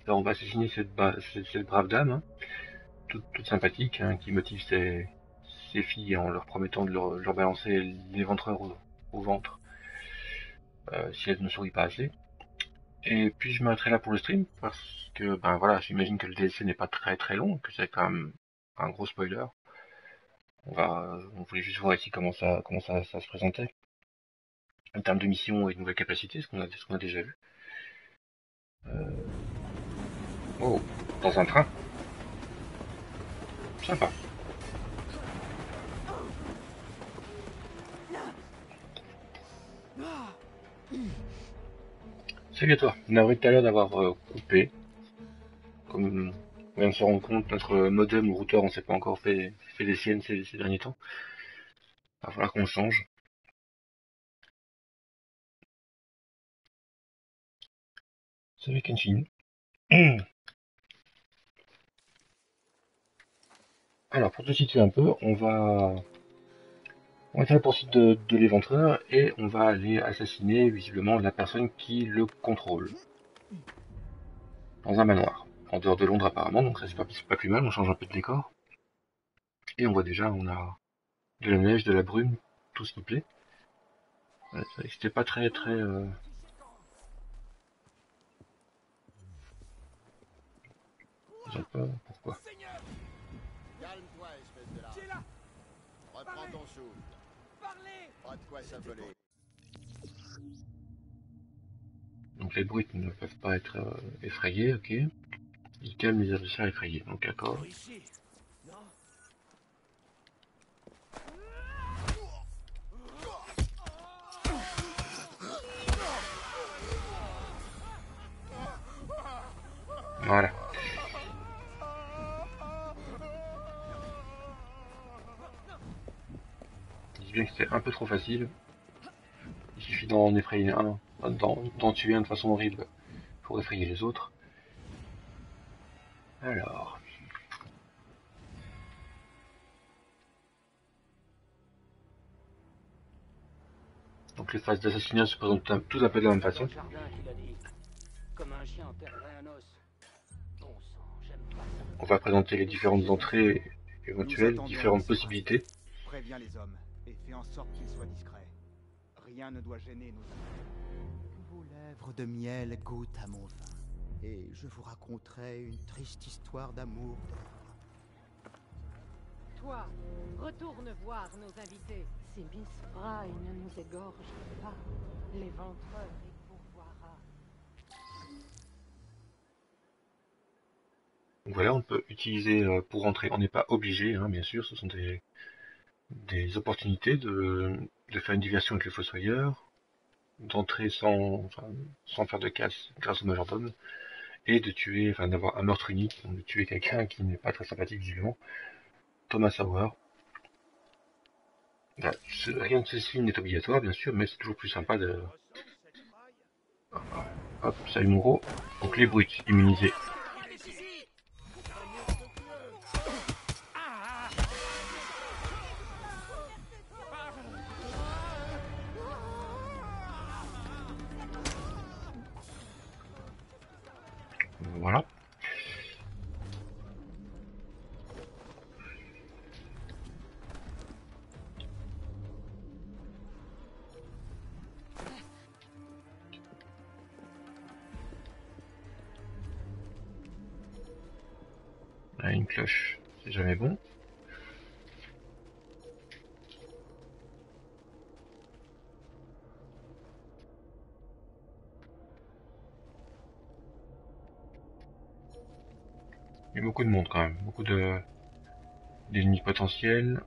Alors, on va assassiner cette brave dame, hein, toute sympathique, hein, qui motive ses filles en leur promettant de leur balancer l'éventreur au ventre si elle ne sourit pas assez. Et puis je m'arrêterai là pour le stream parce que ben voilà, j'imagine que le DLC n'est pas très très long, que c'est quand même un gros spoiler. On voulait juste voir ici ça se présentait en termes de mission et de nouvelles capacités, ce qu'on a déjà vu. Oh, dans un train, sympa. Salut à toi. Navré tout à l'heure d'avoir coupé. Comme on vient de se rendre compte, notre modem ou routeur, on s'est pas encore fait des siennes ces derniers temps. Il va falloir qu'on change. Salut Kenshin. Alors, pour te situer un peu, on va faire la poursuite de l'éventreur et on va aller assassiner visiblement la personne qui le contrôle. Dans un manoir. En dehors de Londres apparemment, donc ça c'est pas plus mal, on change un peu de décor. Et on voit déjà, on a de la neige, de la brume, tout ce qui plaît. Ouais, c'était pas très très... Ils ont peur, pourquoi? Calme-toi, espèce de larve. Reprends ton souffle. Pas de quoi s'affoler. Donc les brutes ne peuvent pas être effrayés, ok. Ils calment les adversaires effrayés, donc d'accord. Voilà. Je dis bien que c'était un peu trop facile. Il suffit d'en effrayer un, d'en tuer un de façon horrible pour effrayer les autres. Alors... Donc les phases d'assassinat se présentent tout à peu de la même façon. On va présenter les différentes entrées éventuelles, différentes possibilités. Préviens les hommes et fais en sorte qu'ils soient discrets. Rien ne doit gêner nos amis. Vos lèvres de miel goûtent à mon vin, et je vous raconterai une triste histoire d'amour. Toi, retourne voir nos invités. Si Miss Fry ne nous égorge pas, l'éventreur y pourvoira. Donc voilà, on peut utiliser pour rentrer, on n'est pas obligé, hein, bien sûr, ce sont des opportunités de faire une diversion avec le fossoyeur, d'entrer sans faire de casse grâce au majordome, et de tuer, enfin d'avoir un meurtre unique, donc de tuer quelqu'un qui n'est pas très sympathique visiblement, Thomas Sauer. Voilà, rien de ceci n'est obligatoire, bien sûr, mais c'est toujours plus sympa de... Hop, salut mon gros. Donc les brutes immunisés. Voilà. Là, une cloche, c'est jamais bon. Il y a beaucoup de monde quand même, beaucoup d'ennemis potentiels.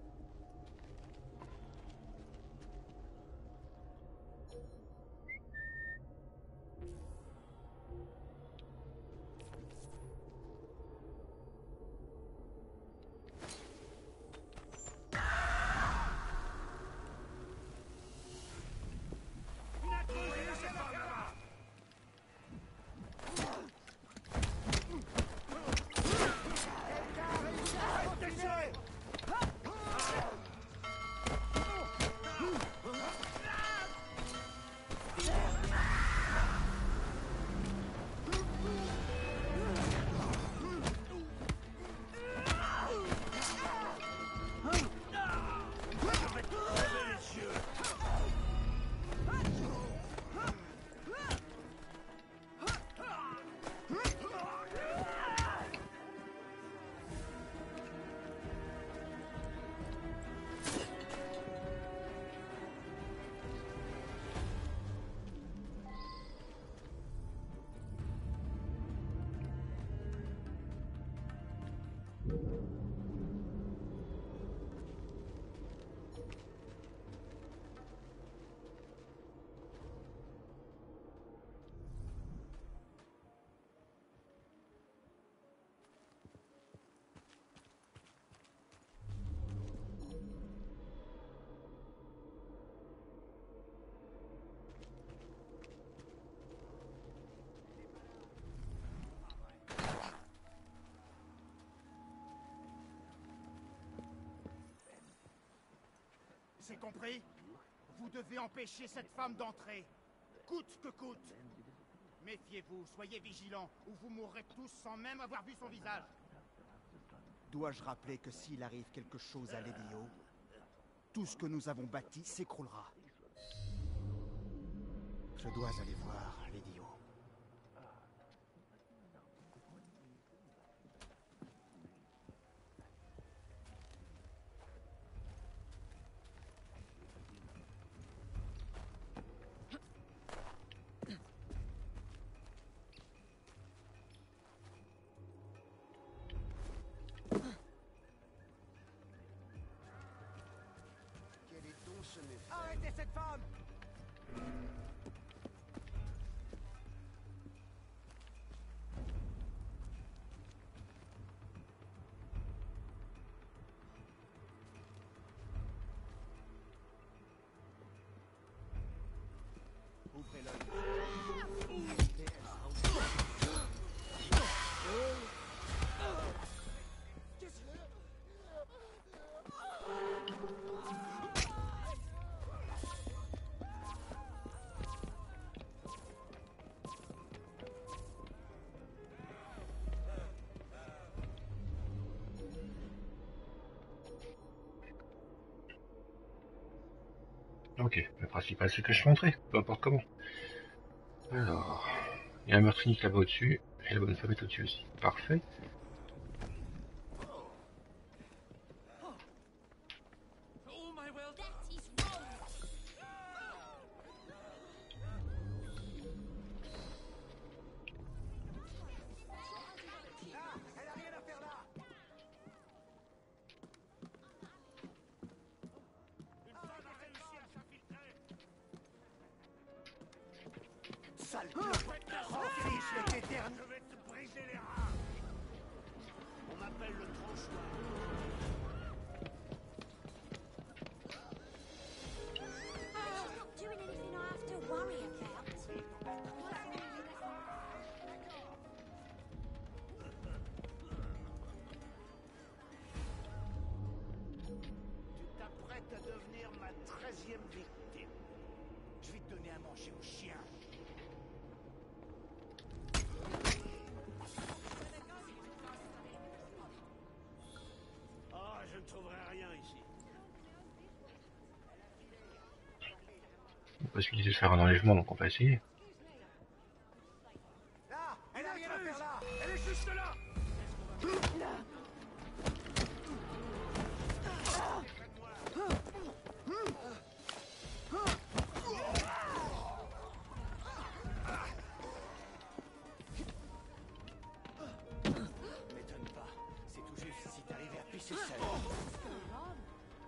C'est compris? Vous devez empêcher cette femme d'entrer, coûte que coûte. Méfiez-vous, soyez vigilants, ou vous mourrez tous sans même avoir vu son visage. Dois-je rappeler que s'il arrive quelque chose à Lady O, tout ce que nous avons bâti s'écroulera. Je dois aller voir Lady O. Arrêtez cette femme! Ouvrez l'œil. Ok, le principal c'est que je suis rentré, peu importe comment. Alors, il y a un meurtrier là-bas au-dessus, et la bonne femme est au-dessus aussi. Parfait. Sale clope! Fiche l'éternel! Je vais te briser les reins! On m'appelle le tranchoir. Not doing anything I have to worry about. Tu t'apprêtes à devenir ma 13e victime. Je vais te donner à manger aux chiens. Ah, je ne trouverai rien ici. On peut essayer de faire un enlèvement, donc on va essayer. Là! Elle a rien à faire là! Elle est juste là! M'étonne pas. C'est tout juste si t'arrivais à pisser seul.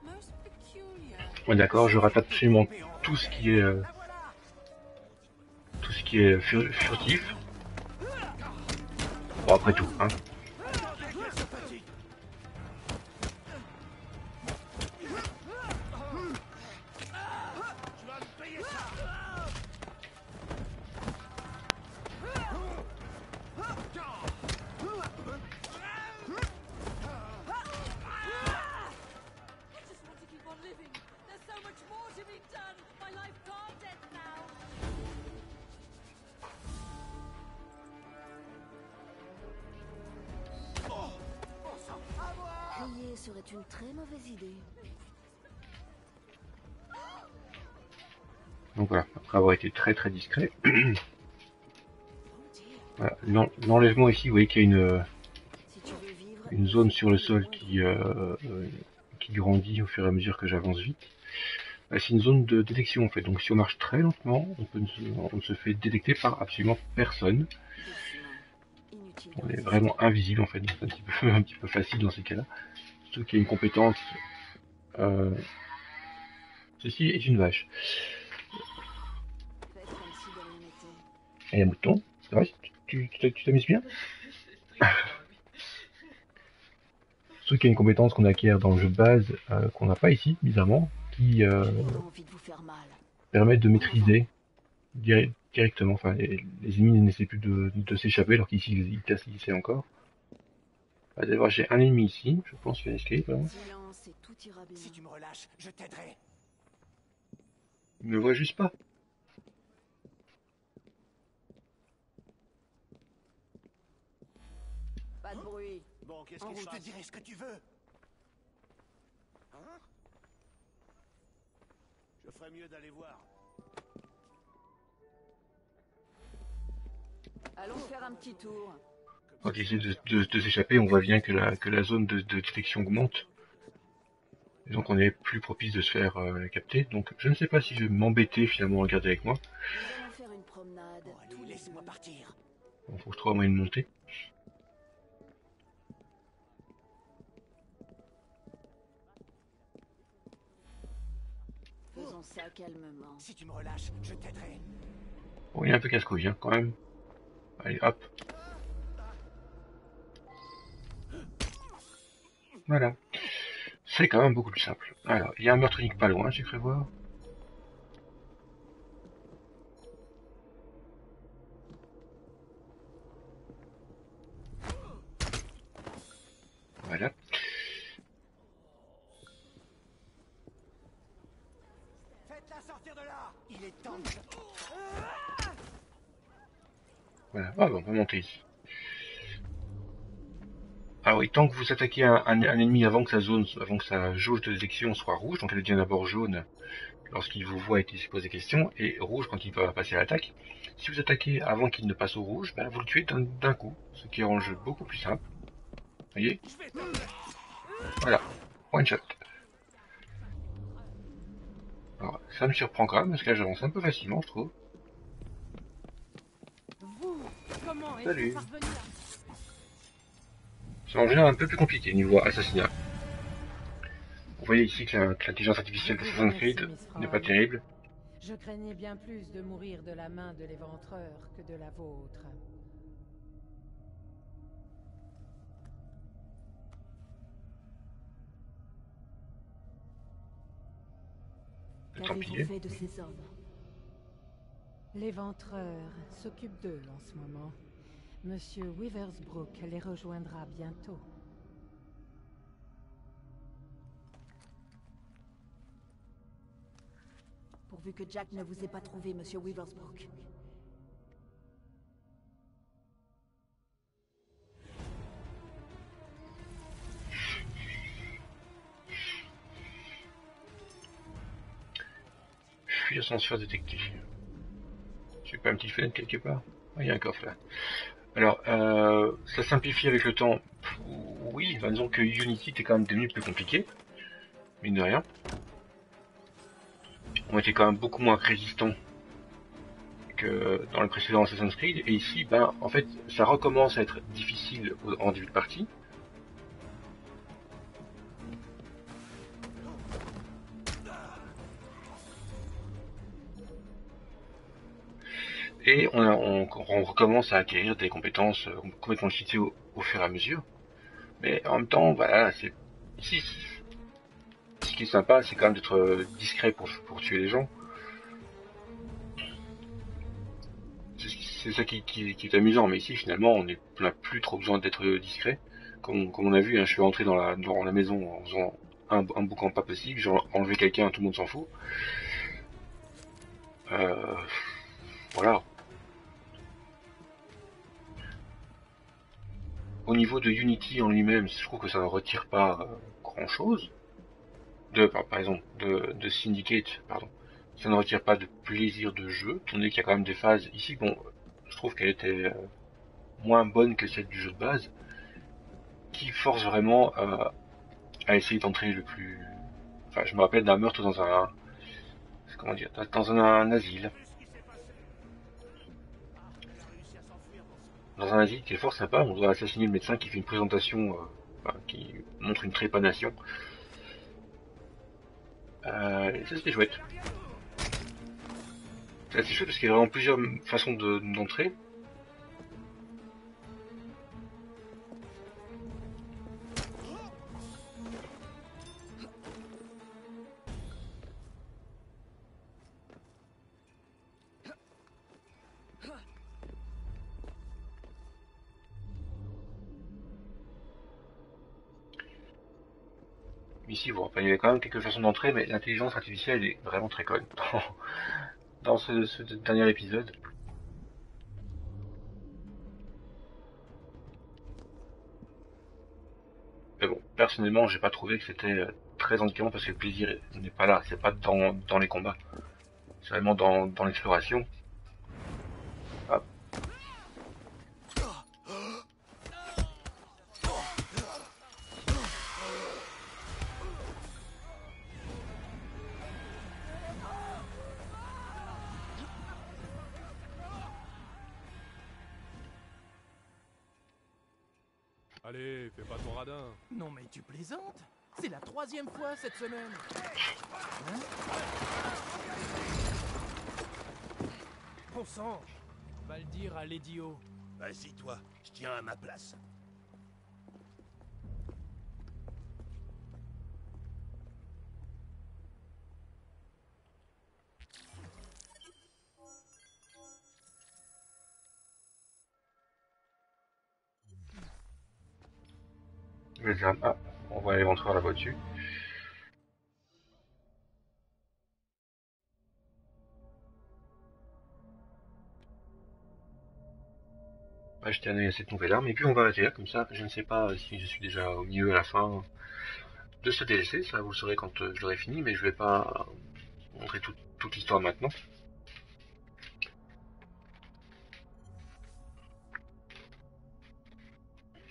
Most peculiar. Ouais, d'accord, je rate absolument tout ce qui est furtif. Bon, après tout, hein. Crier serait une très mauvaise idée. Donc voilà, après avoir été très très discret. Voilà, l'enlèvement ici, vous voyez qu'il y a Si tu veux vivre, une zone sur le sol qui grandit au fur et à mesure que j'avance vite. C'est une zone de détection en fait, donc si on marche très lentement, on ne se fait détecter par absolument personne. doucement. Inutile. On est vraiment invisible en fait, donc c'est un petit peu facile dans ces cas-là. Surtout qu'il y a une compétence. Ceci est une vache. Et un mouton. C'est vrai, tu t'amuses bien? Surtout qu'il y a une compétence qu'on acquiert dans le jeu de base, qu'on n'a pas ici, bizarrement, qui permet de maîtriser directement. Enfin, les ennemis n'essaient plus de s'échapper, alors qu'ici ils essaient encore. D'abord, j'ai un ennemi ici, je pense qu'il y a un escape. Si tu me relâches, je t'aiderai. Il me voit juste pas. Pas de bruit. Bon, qu'est-ce En que je route, je te fasse? dirai ce que tu veux. Hein? Je ferais mieux d'aller voir. Allons faire un petit tour. Quand il essaie de s'échapper, on voit bien que la zone de détection augmente. Et donc on est plus propice de se faire capter. Donc je ne sais pas si je vais m'embêter finalement à regarder avec moi. Nous allons faire une promenade. Bon, allez, laisse-moi partir. Bon, faut que je trouve un moyen de monter. Faisons ça calmement. Si tu me relâches, je t'aiderai. Bon, il est un peu casse-couille hein, quand même. Allez, hop. Voilà. C'est quand même beaucoup plus simple. Alors, il y a un meurtrier pas loin, j'ai cru voir. Voilà. Faites-la sortir de là. Il est temps. Voilà. Ah bon, on va monter ici. Ah oui, tant que vous attaquez un ennemi avant que sa jauge de détection soit rouge, donc elle devient d'abord jaune lorsqu'il vous voit et qu'il se pose des questions, et rouge quand il va passer à l'attaque. Si vous attaquez avant qu'il ne passe au rouge, ben, vous le tuez d'un coup, ce qui rend le jeu beaucoup plus simple. Voyez? Voilà, one shot. Alors, ça me surprend quand même, parce que là j'avance un peu facilement, je trouve. Vous, comment Salut. êtes-vous parvenu à... C'est en général un peu plus compliqué niveau assassinat. Vous voyez ici que l'intelligence artificielle d'Assassin's Creed n'est pas terrible. Je craignais bien plus de mourir de la main de l'éventreur que de la vôtre. Le Templier. fait de ces hommes? L'éventreur s'occupe d'eux en ce moment. Monsieur Weaversbrook les rejoindra bientôt. Pourvu que Jack ne vous ait pas trouvé, Monsieur Weaversbrook. Fuir sans se faire détecter. J'ai pas une petite fenêtre quelque part? Ah, il y a un coffre là. Alors, ça simplifie avec le temps. Oui, bah, disons que Unity était quand même devenu plus compliqué. Mine de rien. On était quand même beaucoup moins résistant que dans le précédent Assassin's Creed. Et ici, ben, en fait, ça recommence à être difficile en début de partie. Et on recommence à acquérir des compétences complètement cheatées au fur et à mesure. Mais en même temps, voilà, c'est ici, ce qui est sympa, c'est quand même d'être discret pour tuer les gens. C'est ça qui est amusant, mais ici finalement on n'a plus trop besoin d'être discret. Comme on a vu, hein, je suis rentré dans la maison en faisant un boucan pas possible, j'ai enlevé quelqu'un, tout le monde s'en fout. Voilà. Au niveau de Unity en lui-même, je trouve que ça ne retire pas grand chose. Par exemple, de Syndicate, pardon. Ça ne retire pas de plaisir de jeu, étant donné qu'il y a quand même des phases. Ici, bon, je trouve qu'elle était moins bonne que celle du jeu de base, qui force vraiment à essayer d'entrer le plus... Enfin, je me rappelle d'un meurtre dans un... Comment dire? Dans un asile. dans un asile qui est fort sympa. On doit assassiner le médecin qui fait une présentation, qui montre une trépanation. Et ça c'était chouette. C'est assez chouette parce qu'il y a vraiment plusieurs façons d'entrer. Ici, bon, enfin, il y a quand même quelques façons d'entrer, mais l'intelligence artificielle est vraiment très conne dans ce dernier épisode. Mais bon, personnellement, j'ai pas trouvé que c'était très handicapant parce que le plaisir n'est pas là, c'est pas dans les combats, c'est vraiment dans l'exploration. Hop. Allez, fais pas ton radin. Non mais tu plaisantes? C'est la 3e fois cette semaine. Hein? Bon sang, va le dire à Lady O. Vas-y, toi, je tiens à ma place. Les armes. Ah, on voit l'éventreur là-bas dessus. On va jeter un œil à cette nouvelle arme et puis on va arrêter là, comme ça je ne sais pas si je suis déjà au milieu à la fin de ce DLC, ça vous le saurez quand je l'aurai fini, mais je vais pas montrer toute l'histoire maintenant.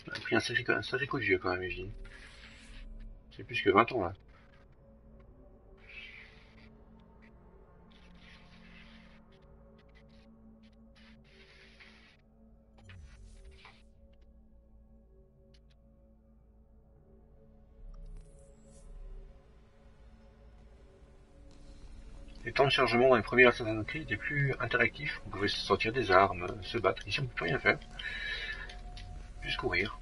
Ça a pris un sacré coup de vieux quand même, Eugene. C'est plus que 20 ans là. Les temps de chargement dans les premiers Assassin's Creed étaient plus interactifs, on pouvait sortir des armes, se battre, ici on peut plus rien faire. Juste courir.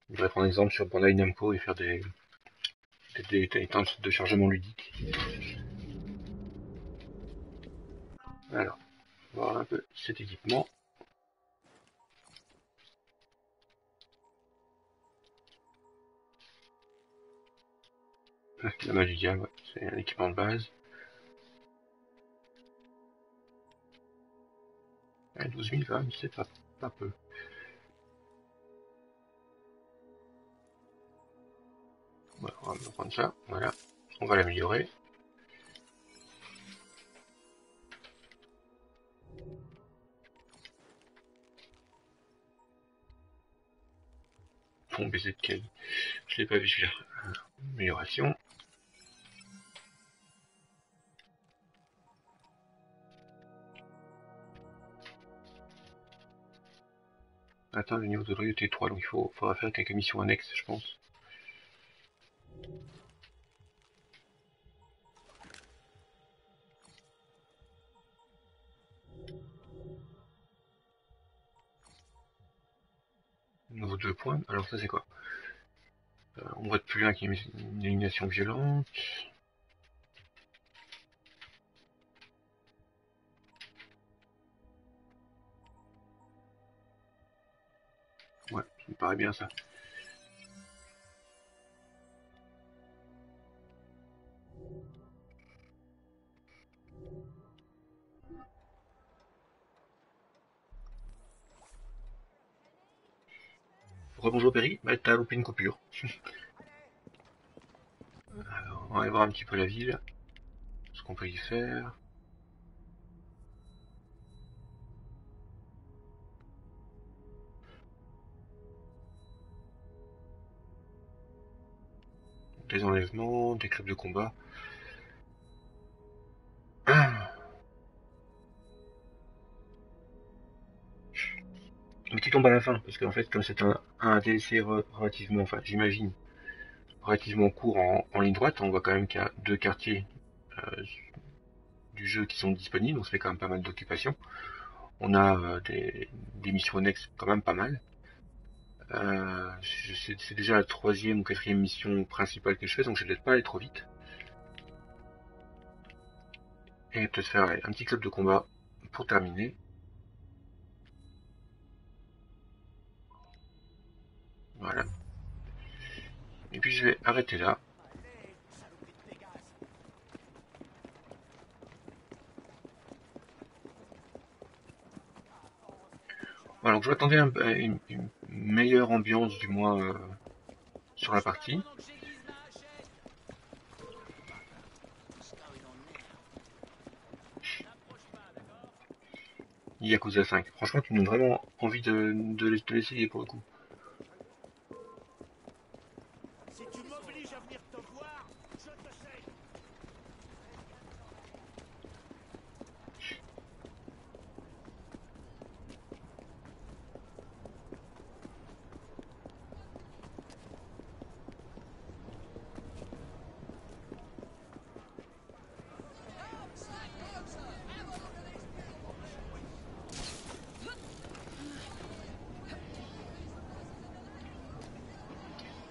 Je voudrais prendre exemple sur Bandai Namco et faire des temps de chargement ludiques. Alors, on va voir un peu cet équipement. La magie du diable, ouais, c'est un équipement de base. 12 000 quand même, c'est pas peu. Voilà, on va prendre ça, voilà. On va l'améliorer. Bon, baiser de quel? Je l'ai pas vu celui-là. Amélioration. Attends, le niveau de loyauté 3, donc il faudra faire quelques missions annexes, je pense. Nouveau 2 points, alors ça c'est quoi? On voit de plus loin qu'il y a une élimination violente. Ouais, ça me paraît bien ça. Rebonjour Perry, bah t'as loupé une coupure. Alors, on va aller voir un petit peu la ville, ce qu'on peut y faire. Des enlèvements, des clubs de combat. Ah. Mais qui tombe à la fin, parce qu'en fait, comme c'est un DLC relativement, enfin, j'imagine, relativement court en ligne droite, on voit quand même qu'il y a 2 quartiers du jeu qui sont disponibles, donc ça fait quand même pas mal d'occupations. On a des missions annexes quand même pas mal. C'est déjà la 3e ou 4e mission principale que je fais, donc je ne laisse pas aller trop vite. Et peut-être faire un petit club de combat pour terminer. Voilà. Et puis je vais arrêter là. Voilà, donc je m'attendais à une meilleure ambiance du moins sur la partie. Yakuza 5. Franchement, tu me donnes vraiment envie de l'essayer pour le coup. Si tu m'obliges à venir te voir, je te sais.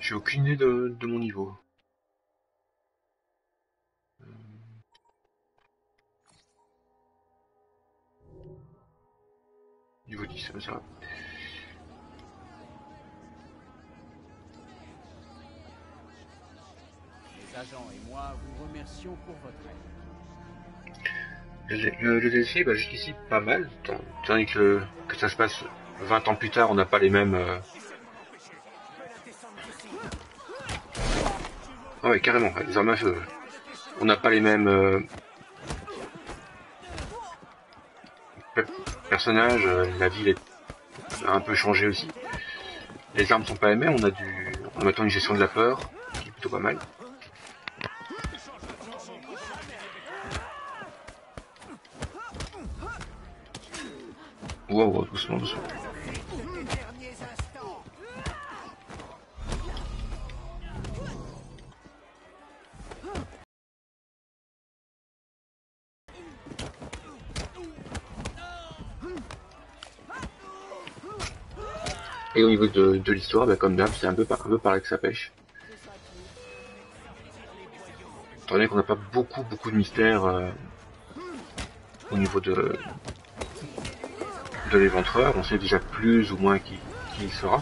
J'ai aucune idée de mon niveau. Niveau 10, ça va. Les agents et moi vous remercions pour votre aide. Le DLC, bah, jusqu'ici, pas mal. Tandis que ça se passe 20 ans plus tard, on n'a pas les mêmes... Ah ouais, carrément, les armes à feu. On n'a pas les mêmes personnages, la ville a un peu changé aussi. Les armes sont pas les mêmes, on a maintenant une gestion de la peur, qui est plutôt pas mal. Wow, doucement, doucement. Et au niveau de l'histoire, bah, comme d'hab, c'est un peu par là que ça pêche. Étant donné qu'on n'a pas beaucoup de mystères au niveau de l'éventreur, on sait déjà plus ou moins qui il sera.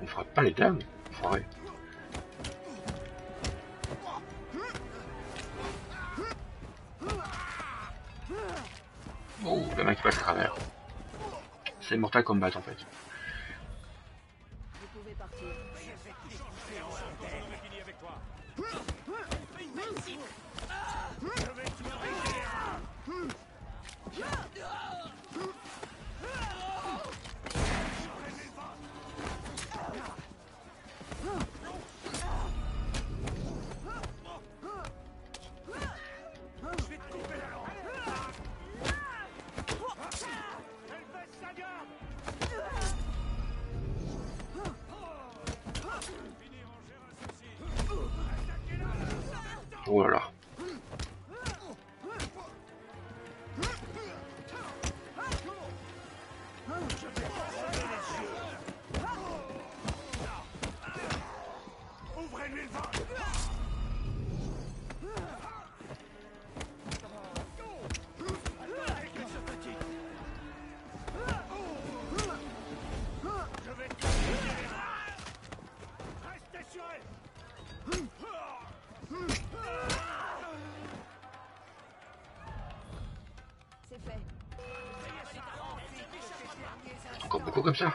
On fera pas les dames, enfoiré. Oh, le mec passe à travers. C'est Mortal Kombat en fait. Vous pouvez partir. Oh là là. Ouvrez-lui le ventre. Je vais te restez sur elle. C'est fait. Encore beaucoup comme ça.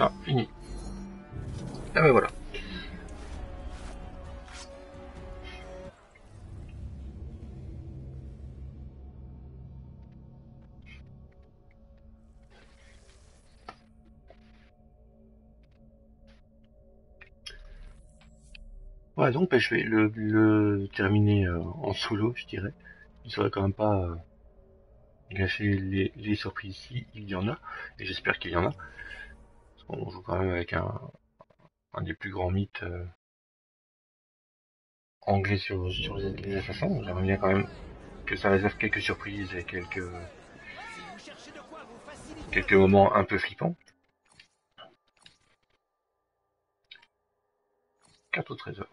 Ah, fini. Ah ben voilà. Ouais, donc ben, je vais le terminer en solo, je dirais. Il serait quand même pas gâcher les surprises si il y en a, et j'espère qu'il y en a. Parce qu'on joue quand même avec un des plus grands mythes anglais sur les assassins. J'aimerais bien quand même que ça réserve quelques surprises et quelques moments un peu flippants. Carte au trésor.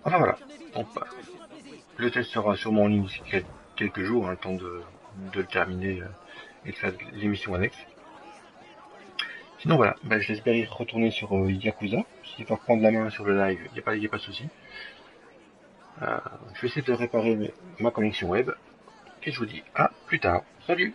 Enfin voilà. Donc, bah, le test sera sûrement en ligne d'ici quelques jours, hein, le temps de le terminer et de faire l'émission annexe. Sinon voilà, bah, je laisse Berry retourner sur Yakuza. S'il va reprendre la main sur le live, il n'y a pas de souci. Je vais essayer de réparer ma connexion web. Et je vous dis à plus tard. Salut!